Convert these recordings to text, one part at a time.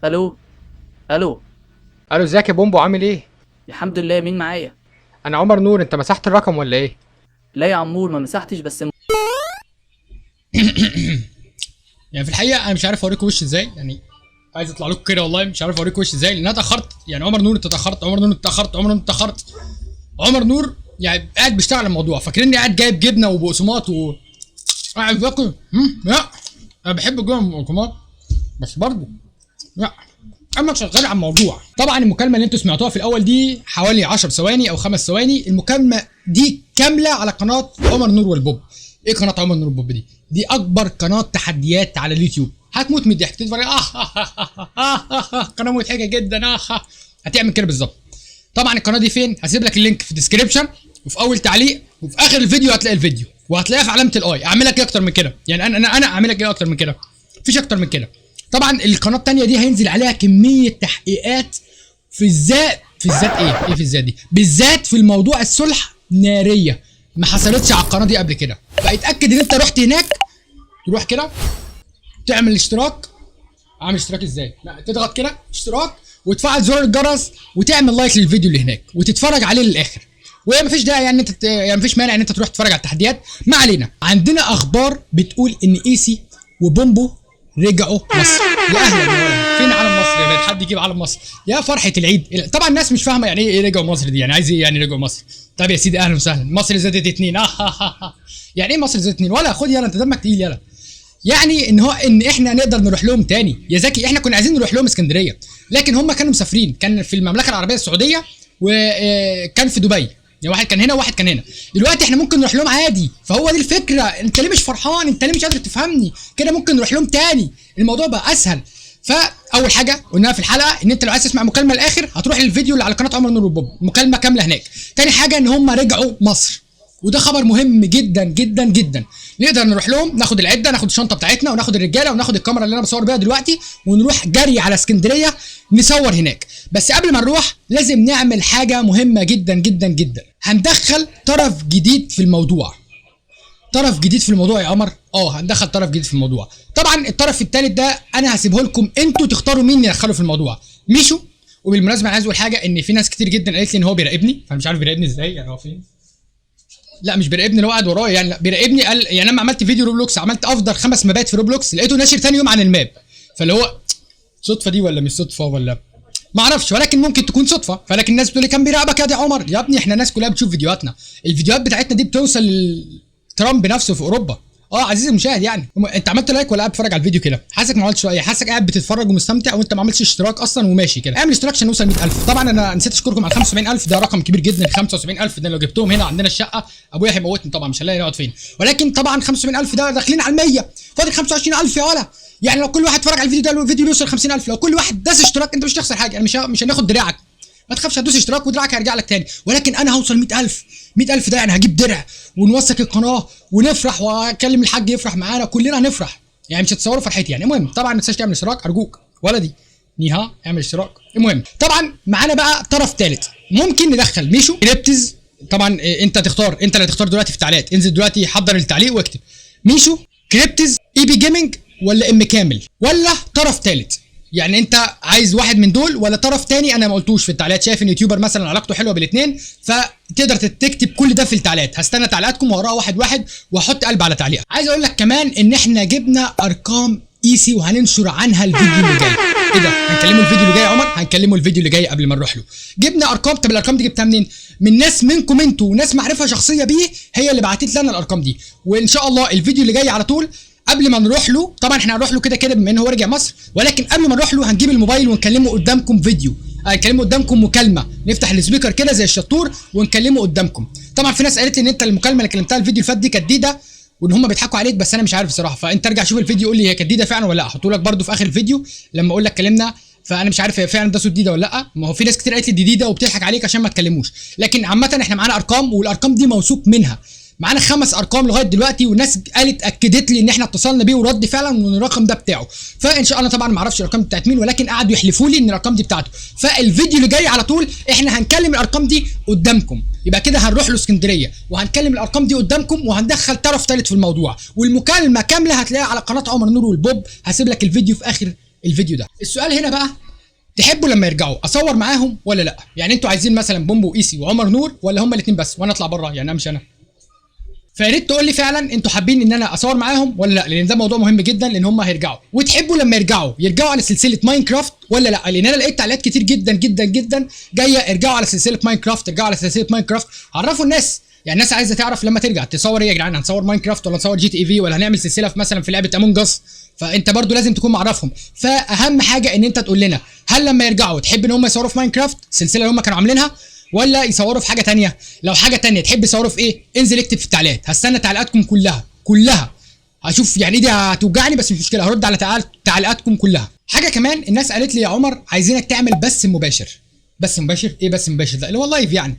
الو. الو. الو، ازيك يا بومبو؟ عامل ايه؟ الحمد لله. مين معايا؟ انا عمر نور. انت مسحت الرقم ولا ايه؟ لا يا عمور، ما مسحتش بس يعني في الحقيقه انا مش عارف اوريكم وش ازاي، يعني عايز اطلع لكم كده والله مش عارف اوريكم وش ازاي، لان انا اتاخرت. يعني عمر نور انت اتاخرت، عمر نور انت اتاخرت، عمر نور انت اتاخرت. عمر نور يعني قاعد بيشتغل على الموضوع، فاكرني قاعد جايب جبنه وبقسماط قاعد باكل. لا، انا بحب الجبنه والبقسماط بس برضه لا، اما شغال على الموضوع. طبعا المكالمه اللي انتوا سمعتوها في الاول دي حوالي 10 ثواني او 5 ثواني. المكالمه دي كامله على قناه عمر نور والبوب. ايه قناه عمر نور والبوب دي اكبر قناه تحديات على اليوتيوب. هتموت من الضحك، تتفرج قناه مضحكه جدا. هتعمل كده بالظبط. طبعا القناه دي فين؟ هسيب لك اللينك في الديسكربشن وفي اول تعليق وفي اخر الفيديو هتلاقي الفيديو، وهتلاقيها في علامه الاي. اعمل لك ايه اكتر من كده؟ يعني انا اعمل لك ايه اكتر من كده؟ مفيش اكتر من كده. طبعا القناه الثانيه دي هينزل عليها كميه تحقيقات في الذات ايه في الذات دي بالذات في الموضوع الصلح ناريه ما حصلتش على القناه دي قبل كده. فاتاكد ان انت رحت هناك، تروح كده تعمل اشتراك. عامل اشتراك ازاي؟ لا، تضغط كده اشتراك وتفعل زرار الجرس وتعمل لايك للفيديو اللي هناك وتتفرج عليه للاخر. وهي مفيش داعي يعني انت يعني مفيش مانع ان انت تروح تتفرج على التحديات. ما علينا، عندنا اخبار بتقول ان ايسي وبومبو رجعوا مصر. يا اهلا يا ولد، فين علم مصر يا ولد؟ حد يجيب علم مصر؟ يا فرحه العيد. طبعا الناس مش فاهمه يعني ايه رجعوا مصر دي، يعني عايز ايه يعني رجعوا مصر؟ طب يا سيدي اهلا وسهلا. مصر زادت 2. يعني ايه مصر زادت 2؟ ولا خد يلا انت دمك تقيل يلا. يعني ان احنا نقدر نروح لهم تاني يا زكي. احنا كنا عايزين نروح لهم اسكندريه، لكن هم كانوا مسافرين، كان في المملكه العربيه السعوديه وكان في دبي. يعني واحد كان هنا وواحد كان هنا. دلوقتي احنا ممكن نروح لهم عادي. فهو دي الفكره. انت ليه مش فرحان؟ انت ليه مش قادر تفهمني؟ كده ممكن نروح لهم تاني، الموضوع بقى اسهل. فاول حاجه قلناها في الحلقه ان انت لو عايز تسمع مكالمه الاخر هتروح للفيديو اللي على قناه عمر نور وبوب، مكالمه كامله هناك. تاني حاجه ان هم رجعوا مصر، وده خبر مهم جدا جدا جدا. نقدر نروح لهم، ناخد العده، ناخد الشنطه بتاعتنا، وناخد الرجاله، وناخد الكاميرا اللي انا بصور بيها دلوقتي، ونروح جري على اسكندريه نصور هناك. بس قبل ما نروح لازم نعمل حاجه مهمه جدا جدا جدا. هندخل طرف جديد في الموضوع. طرف جديد في الموضوع يا قمر. هندخل طرف جديد في الموضوع. طبعا الطرف الثالث ده انا هسيبه لكم انتوا تختاروا مين يدخله في الموضوع. ميشو. وبالمناسبه انا عايز اقول حاجه، ان في ناس كتير جدا قالت لي ان هو بيراقبني، فانا مش عارف بيراقبني ازاي. يعني هو فين؟ لا مش بيراقبني، اللي هو قاعد ورايا يعني. لا بيراقبني. قال يعني لما عملت فيديو روبلوكس، عملت افضل 5 مابات في روبلوكس، لقيته ناشر ثاني يوم عن الماب. فاللي هو صدفه دي ولا مش صدفه ولا ما اعرفش، ولكن ممكن تكون صدفه. فلكن الناس بتقول لي كان بيراقبك يا دي عمر. يا ابني احنا الناس كلها بتشوف فيديوهاتنا، الفيديوهات بتاعتنا دي بتوصل لترامب نفسه في اوروبا. عزيزي المشاهد، يعني انت عملت لايك ولا قاعد بتتفرج على الفيديو كده؟ حاسك ما عملتش اي، حاسك قاعد بتتفرج ومستمتع وانت ما عملتش اشتراك اصلا وماشي كده. اعمل اشتراك عشان نوصل 100,000. طبعا انا نسيت اشكركم على 75,000، ده رقم كبير جدا. 75,000 ده لو جبتهم هنا عندنا الشقه ابويا هيموتني طبعا، مش هنلاقي نقعد فين. ولكن طبعا 75,000 ده داخلين على 100، فاضل 25,000 يا ولا. يعني لو كل واحد اتفرج على الفيديو ده الفيديو يوصل 50,000، لو كل واحد داس اشتراك انت مش هتخسر حاجه. يعني مش هناخد دراعك، ما تخافش، هتدوس اشتراك ودراعك هيرجع لك تاني. ولكن انا هوصل 100,000. 100,000 ده يعني هجيب درع ونوثق القناه ونفرح، واكلم الحاج يفرح معانا، كلنا هنفرح. يعني مش هتصوروا فرحتي يعني. المهم طبعا ما تنساش تعمل اشتراك ارجوك ولدي. نيها اعمل اشتراك. المهم طبعا معانا بقى طرف ثالث ممكن ندخل ميشو كريبتز. طبعا انت تختار، انت اللي هتختار دلوقتي في التعليقات. انزل دلوقتي حضر التعليق واكتب ميشو كريبتز اي بي جيمنج ولا ام كامل ولا طرف ثالث. يعني انت عايز واحد من دول ولا طرف تاني؟ انا ما قلتوش في التعليقات. شايف ان يوتيوبر مثلا علاقته حلوه بالاثنين، فتقدر تكتب كل ده في التعليقات. هستنى تعليقاتكم واقراها واحد واحد واحط قلب على تعليق. عايز اقول لك كمان ان احنا جبنا ارقام ايسي وهننشر عنها الفيديو اللي جاي. ايه ده؟ هنكلمه الفيديو اللي جاي يا عمر؟ هنكلمه الفيديو اللي جاي قبل ما نروح له. جبنا ارقام. طب الارقام دي جبتها منين؟ من ناس منكم انتوا وناس معرفه شخصيه بيه، هي اللي بعتت لنا الارقام دي. وان شاء الله الفيديو اللي جاي على طول قبل ما نروح له. طبعا احنا هنروح له كده كده بما ان هو رجع مصر، ولكن قبل ما نروح له هنجيب الموبايل ونكلمه قدامكم فيديو. هنكلمه قدامكم مكالمه، نفتح السبيكر كده زي الشطور ونكلمه قدامكم. طبعا في ناس قالت لي ان انت المكالمه اللي كلمتها الفيديو اللي فات دي كانت جديده وان هم بيضحكوا عليك، بس انا مش عارف بصراحه. فانت ارجع شوف الفيديو قول لي هي كانت جديده فعلا ولا لا. هحطه لك برده في اخر الفيديو لما اقول لك كلمنا. فانا مش عارف هي فعلا ده صوت جديده ولا لا. ما هو في ناس كتير قالت لي دي جديده وبتضحك عليك عشان ما تكلموش. لكن عامه احنا معانا ارقام، والارقام دي موثوق منها. معانا 5 ارقام لغايه دلوقتي، والناس قالت اكدت لي ان احنا اتصلنا بيه ورد فعلا وان الرقم ده بتاعه. فان شاء الله طبعا ما اعرفش الارقام بتاعت مين، ولكن قعدوا يحلفوا لي ان الارقام دي بتاعته. فالفيديو اللي جاي على طول احنا هنكلم الارقام دي قدامكم. يبقى كده هنروح له اسكندريه وهنكلم الارقام دي قدامكم وهندخل طرف ثالث في الموضوع. والمكالمه كامله هتلاقيها على قناه عمر نور والبوب. هسيب لك الفيديو في اخر الفيديو ده. السؤال هنا بقى، تحبوا لما يرجعوا اصور معاهم ولا لا؟ يعني انتوا عايزين مثلا بومبو وايسي وعمر نور، ولا هما الاثنين بس وانا اطلع بره يعني امشي انا؟ فيا ريت تقول لي فعلا انتوا حابين ان انا اصور معاهم ولا لا، لان ده موضوع مهم جدا، لان هم هيرجعوا. وتحبوا لما يرجعوا على سلسله ماينكرافت ولا لا؟ لان انا لقيت تعليقات كتير جدا جدا جدا جايه ارجعوا على سلسله ماينكرافت، ارجعوا على سلسله ماينكرافت. عرفوا الناس، يعني الناس عايزه تعرف لما ترجع تصور ايه يا جدعان، هنصور ماينكرافت ولا نصور جي تي اي في، ولا هنعمل سلسله في مثلا في لعبه امونج اس؟ فانت برضو لازم تكون معرفهم. فاهم حاجه ان انت تقول لنا هل لما يرجعوا تحب ان هم يصوروا في ماينكرافت السلسله اللي هم كانوا عاملينها، ولا يصوروا في حاجه تانية؟ لو حاجه تانية تحب يصوروا في ايه؟ انزل اكتب في التعليقات، هستنى تعليقاتكم كلها. هشوف يعني ايدي هتوجعني بس مش مشكله، هرد على تعليقاتكم كلها. حاجه كمان، الناس قالت لي يا عمر عايزينك تعمل بث مباشر. بث مباشر ايه؟ بث مباشر ده اللي هو لايف يعني.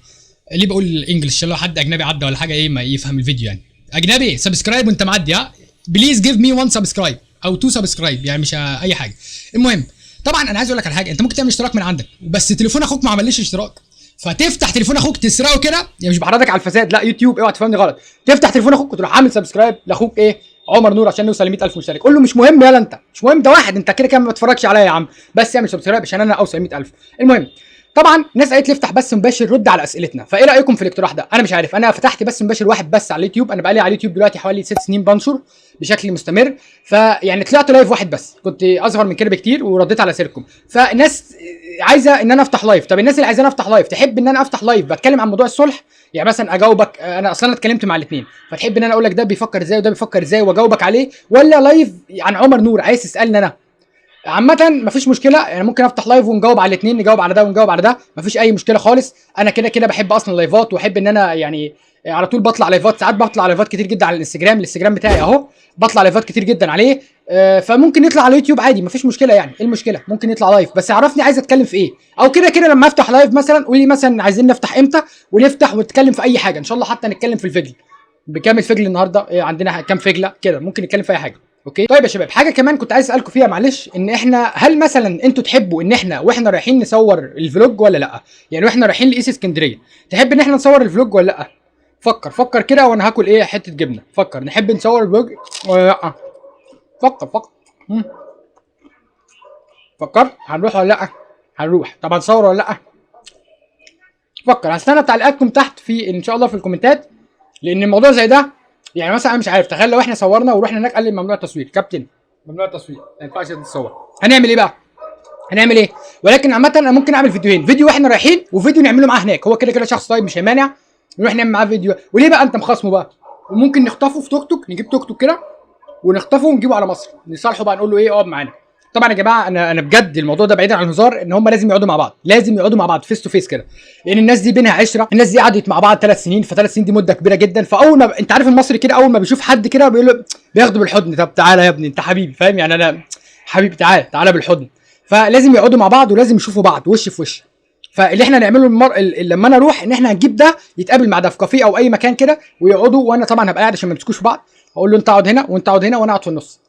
ليه بقول انجلش؟ لو حد اجنبي عدى ولا حاجه ايه ما يفهم الفيديو يعني. اجنبي سبسكرايب وانت معدي، ها بليز جيف مي 1 سبسكرايب او 2 سبسكرايب، يعني مش اي حاجه. المهم، طبعا انا عايز اقول لك على حاجه، انت ممكن تعمل اشتراك من عندك بس تليفون اخوك ما عملش اشتراك، فتفتح تليفون اخوك تسرقه كده، يعني مش بحرضك على الفساد، لا يوتيوب اوعى تفهمني غلط. تفتح تليفون اخوك وتروح عامل سبسكرايب لاخوك ايه عمر نور عشان نوصل ل 100,000 مشترك. قول له مش مهم يلا، انت مش مهم، ده واحد انت كده كده ما بتتفرجش عليا يا عم، بس اعمل سبسكرايب عشان انا اوصل 100,000. المهم، طبعا الناس قالت لي افتح بس مباشر رد على اسئلتنا، فايه رايكم في الاقتراح ده؟ انا مش عارف، انا فتحت بس مباشر واحد بس على اليوتيوب، انا بقالي على اليوتيوب دلوقتي حوالي 6 سنين بنشر بشكل مستمر، فيعني طلعت لايف واحد بس، كنت اصغر من كده بكتير ورديت على سيركم. فالناس عايزه ان انا افتح لايف. طب الناس اللي عايزاني افتح لايف تحب ان انا افتح لايف بتكلم عن موضوع الصلح، يعني مثلا اجاوبك انا اصلا اتكلمت مع الاثنين، فتحب ان انا اقول لك ده بيفكر ازاي وده بيفكر ازاي واجاوبك عليه، ولا لايف عن عمر نور عايز تسالني انا؟ عامة مفيش مشكلة، يعني ممكن افتح لايف ونجاوب على الاثنين، نجاوب على ده ونجاوب على ده، مفيش أي مشكلة خالص. أنا كده كده بحب أصلا لايفات، وأحب إن أنا يعني على طول بطلع لايفات، ساعات بطلع لايفات كتير جدا على الانستجرام بتاعي أهو، بطلع لايفات كتير جدا عليه. فممكن يطلع على اليوتيوب عادي، مفيش مشكلة يعني، إيه المشكلة؟ ممكن يطلع لايف، بس عرفني عايز أتكلم في إيه، أو كده كده لما أفتح لايف مثلا قولي مثلا عايزين نفتح إمتى ونفتح ونتكلم في أي حاجة، إن شاء الله حتى نتكلم في الفجل، بكام الفجل النهارده، عندنا كام فجلة كده، ممكن نتكلم في أي حاجة. اوكي طيب يا شباب، حاجه كمان كنت عايز اسالكم فيها معلش، ان احنا هل مثلا انتوا تحبوا ان احنا واحنا رايحين نصور الفلوج ولا لا؟ يعني واحنا رايحين لايس اسكندريه تحب ان احنا نصور الفلوج ولا لا؟ فكر كده، وانا هاكل ايه حته جبنه، فكر نحب نصور الفلوج ولا لا؟ فكر فكر هنروح ولا لا؟ هنروح. طب هنصور ولا لا؟ فكر. هستنى تعليقاتكم تحت في ان شاء الله في الكومنتات، لان الموضوع زي ده يعني مثلا انا مش عارف، تخيل لو احنا صورنا ورحنا هناك قال لي ممنوع التصوير، كابتن ممنوع التصوير ما ينفعش تتصور، هنعمل ايه بقى؟ هنعمل ايه؟ ولكن عامه انا ممكن اعمل فيديوهين، فيديو واحنا رايحين وفيديو نعمله معاه هناك، هو كده كده شخص طيب مش هيمانع، نروح نعمل معاه فيديو. وليه بقى انت مخاصمه بقى؟ وممكن نخطفه في توك توك، نجيب توك توك كده ونخطفه ونجيبه على مصر، نصالحه بقى نقول له ايه اقعد معانا. طبعا يا جماعه انا بجد الموضوع ده بعيدا عن الهزار، ان هم لازم يقعدوا مع بعض، لازم يقعدوا مع بعض فيس تو فيس كده، لان الناس دي بينها عشره، الناس دي قعدت مع بعض 3 سنين، ف3 سنين دي مده كبيره جدا، فاول ما انت عارف المصري كده اول ما بيشوف حد كده بيقول له بياخده بالحضن، طب تعالى يا ابني انت حبيبي، فاهم يعني انا حبيبي تعالى بالحضن. فلازم يقعدوا مع بعض ولازم يشوفوا بعض وش في وش. فاللي احنا نعمله لما انا اروح ان احنا هنجيب ده يتقابل مع ده في كافيه او اي مكان كده ويقعدوا، وانا طبعا هبقى قاعد عشان ما يمسكوش في بعض، اقول له انت اقعد هنا وانت اقعد هنا وانا اقعد في النص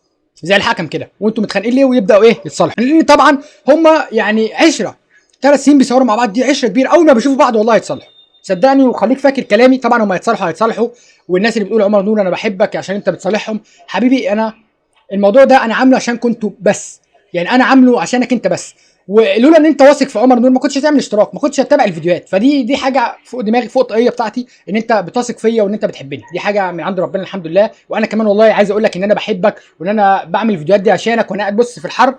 زي الحكم كده، وانتوا متخانقين ليه، ويبداوا ايه يتصالحوا، لان طبعا هم يعني عشره 3 سنين بيصوروا مع بعض، دي عشره كبيره، اول ما بيشوفوا بعض والله يتصالحوا صدقني، وخليك فاكر كلامي، طبعا هم هيتصالحوا. والناس اللي بتقول عمر نور انا بحبك عشان انت بتصالحهم، حبيبي انا الموضوع ده انا عامله عشان كنتوا بس، يعني انا عامله عشانك انت بس، ولولا ان انت واثق في عمر نور ما كنتش هتعمل اشتراك، ما كنتش هتتابع الفيديوهات، فدي حاجه فوق دماغي، فوق الطاقيه بتاعتي، ان انت بتثق فيا وان انت بتحبني، دي حاجه من عند ربنا الحمد لله. وانا كمان والله عايز اقول لك ان انا بحبك وان انا بعمل الفيديوهات دي عشانك، وانا قاعد بص في الحر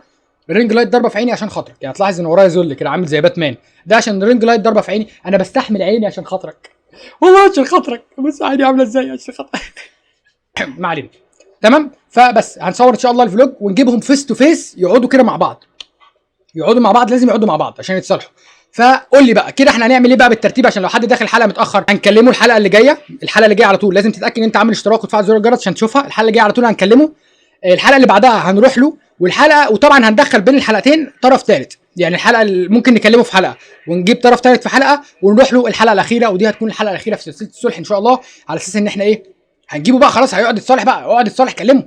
الرينج لايت ضربه في عيني عشان خاطرك، يعني تلاحظ ان ورايا ذل كده عامل زي باتمان، ده عشان الرينج لايت ضربه في عيني، انا بستحمل عيني عشان خاطرك والله، عشان خاطرك، بص عيني عامله ازاي عشان خاطرك ما علينا. تمام، فبس هنصور ان شاء الله الفلوج ونجيبهم فيس تو فيس يقعدوا كده مع بعض، يقعدوا مع بعض، لازم يقعدوا مع بعض عشان يتصالحوا. فقول لي بقى كده احنا هنعمل ايه بقى بالترتيب، عشان لو حد داخل الحلقه متاخر هنكلمه الحلقه اللي جايه، على طول لازم تتاكد ان انت عامل اشتراك وتفعل زر الجرس عشان تشوفها، الحلقه اللي جايه على طول هنكلمه، الحلقه اللي بعدها هنروح له، وطبعا هندخل بين الحلقتين طرف ثالث، يعني الحلقه ممكن نكلمه في حلقه ونجيب طرف ثالث في حلقه ونروح له الحلقه الاخيره، ودي هتكون الحلقه الاخيره في سلسله الصلح ان شاء الله، على اساس ان احنا ايه هنجيبه بقى خلاص هيقعد يتصالح بقى، اقعد يتصالح كلمه.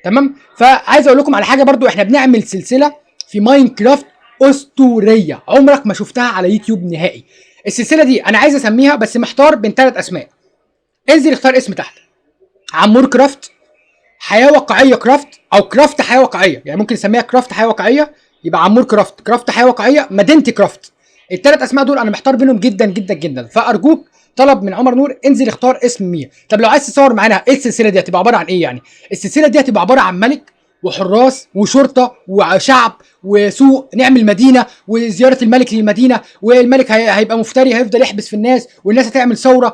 تمام، فعايز اقول لكم على حاجه برضو، احنا بنعمل سلسله في ماينكرافت اسطوريه عمرك ما شفتها على يوتيوب نهائي. السلسله دي انا عايز اسميها بس محتار بين 3 اسماء، انزل اختار اسم تحت، عمور كرافت، حياه واقعيه كرافت، او كرافت حياه واقعيه، يعني ممكن نسميها كرافت حياه واقعيه، يبقى عمور كرافت، كرافت حياه واقعيه، مدينتي كرافت. الثلاث اسماء دول انا محتار بينهم جدا جدا جدا، فارجوك طلب من عمر نور انزل اختار اسم مية. طب لو عايز تصور معانا ايه السلسله دي هتبقى عباره عن ايه يعني؟ السلسله دي هتبقى عباره عن ملك وحراس وشرطه وشعب وسوق، نعمل مدينه وزياره الملك للمدينه، والملك هيبقى مفتري هيفضل يحبس في الناس، والناس هتعمل ثوره.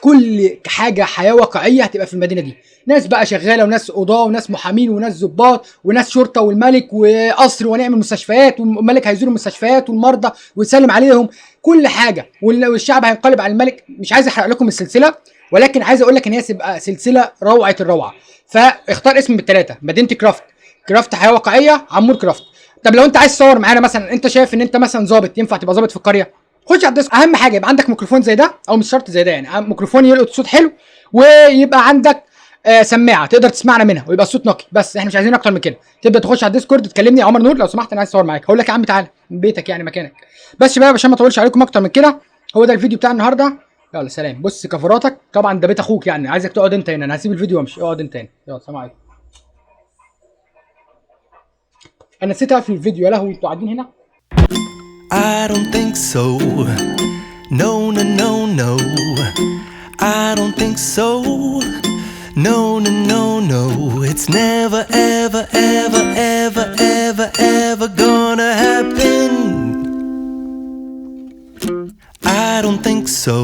كل حاجه حياه واقعيه هتبقى في المدينه دي، ناس بقى شغاله وناس قضاه وناس محامين وناس ضباط وناس شرطه والملك وقصر، ونعمل مستشفيات والملك هيزور المستشفيات والمرضى ويسلم عليهم، كل حاجه، والشعب هينقلب على الملك. مش عايز احرق لكم السلسله، ولكن عايز اقول لك ان هي تبقى سلسله روعه الروعه. فاختار اسم من الثلاثه، مدينتي كرافت، كرافت حياه واقعيه، عمور كرافت. طب لو انت عايز تصور معانا مثلا، انت شايف ان انت مثلا ظابط ينفع تبقى ظابط في القريه، خش على الديسك. اهم حاجه يبقى عندك ميكروفون زي ده، او مش شرط زي ده يعني، ميكروفون يلقط صوت حلو، ويبقى عندك سماعه تقدر تسمعنا منها، ويبقى الصوت نقي. بس احنا مش عايزين اكتر من كده. تبدا تخش على الديسكورد تكلمني يا عمر نور لو سمحت انا عايز اصور معاك، هقول لك يا عم تعالى من بيتك يعني مكانك. بس شباب عشان ما اطولش عليكم اكتر من كده، هو ده الفيديو بتاع النهارده. يلا سلام. بص كفراتك طبعا، ده بيت اخوك يعني، عايزك تقعد انت هنا، انا هسيب الفيديو وامشي، اقعد انت هنا. يلا سلام عليكم. انا نسيت اقفل الفيديو، يا لهوي انتوا قاعدين هنا. I don't think so. No, no, no, no. I don't think so. No, no, no, no. It's never, ever, ever, ever, ever, ever gonna happen. I don't think so.